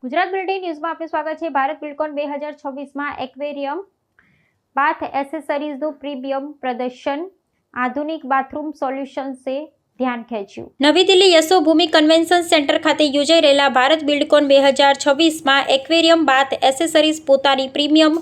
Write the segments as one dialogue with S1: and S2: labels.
S1: Gujarat bulletin ન્યૂઝમાં આપનું સ્વાગત છે। ભારત બિલ્ડકોન 2026માં એક્વેરિયમ બાથ એસેસરીઝનું પ્રીમિયમ પ્રદર્શન, આધુનિક બાથરૂમ સોલ્યુશન્સે ધ્યાન ખેંચ્યું। નવી દિલ્હી યશોભૂમિ કન્વેન્શન સેન્ટર ખાતે યોજાઈ રહેલા ભારત બિલ્ડકોન 2026માં એક્વેરિયમ બાથ એસેસરીઝ પોતાની પ્રીમિયમ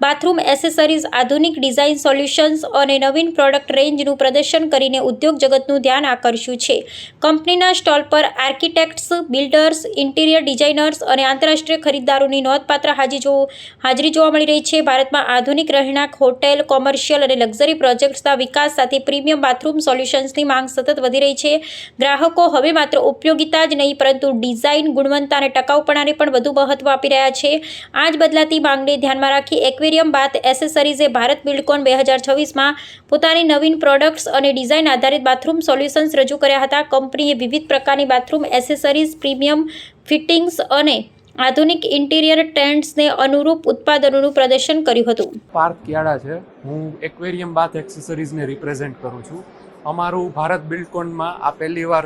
S1: બાથરૂમ એસેસરીઝ, આધુનિક ડિઝાઇન સોલ્યુશન્સ અને નવીન પ્રોડક્ટ રેન્જનું પ્રદર્શન કરીને ઉદ્યોગ જગતનું ધ્યાન આકર્ષ્યું છે। કંપનીના સ્ટોલ પર આર્કિટેક્ટ્સ, બિલ્ડર્સ, ઇન્ટિરિયર ડિઝાઇનર્સ અને આંતરરાષ્ટ્રીય ખરીદદારોની નોંધપાત્ર હાજરી જોવા મળી રહી છે। ભારતમાં આધુનિક રહેણાંક, હોટેલ, કોમર્શિયલ અને લક્ઝરી પ્રોજેક્ટ્સના વિકાસ સાથે પ્રીમિયમ બાથરૂમ સોલ્યુશન્સની માંગ સતત વધી રહી છે। ગ્રાહકો હવે માત્ર ઉપયોગિતા જ નહીં પરંતુ ડિઝાઇન, ગુણવત્તા અને ટકાઉપણાને પણ વધુ મહત્વ આપી રહ્યા છે। આ જ બદલાતી માંગને ધ્યાનમાં રાખી એક્વેરિયમ બાથ એસેસરીઝે ભારત બિલ્ડકોન 2026માં પોતાની નવીન પ્રોડક્ટ્સ અને ડિઝાઇન આધારિત બાથરૂમ સોલ્યુશન્સ રજૂ કર્યા હતા। કંપનીએ વિવિધ પ્રકારની બાથરૂમ એસેસરીઝ, પ્રીમિયમ ફિટિંગ્સ અને આધુનિક ઇન્ટિરિયર ટ્રેન્ડ્સને અનુરૂપ ઉત્પાદનોનું પ્રદર્શન કર્યું હતું।
S2: પાર્થ કિયાડા છે, હું એક્વેરિયમ બાથ એક્સેસરીઝને રિપ્રેઝેન્ટ કરું છું। અમારું ભારત બિલ્ડકોનમાં આ પહેલીવાર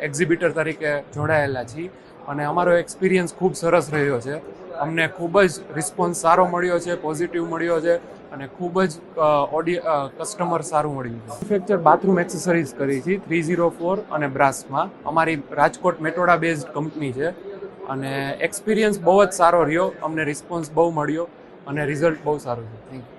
S2: એક્ઝિબિટર તરીકે જોડાયેલા છીએ અને અમારો એક્સપિરિયન્સ ખૂબ સરસ રહ્યો છે। અમને ખૂબ જ રિસ્પોન્સ સારો મળ્યો છે, પોઝિટિવ મળ્યો છે અને ખૂબ જ કસ્ટમર સારું મળ્યું છે। મેન્યુફેક્ચર બાથરૂમ એક્સેસરીઝ કરી છે 304 અને બ્રાસમાં। અમારી રાજકોટ મેટોડા બેઝડ કંપની છે અને એક્સપિરિયન્સ બહુ જ સારો રહ્યો, અમને રિસ્પોન્સ બહુ મળ્યો અને રિઝલ્ટ બહુ સારું છે। Thank you.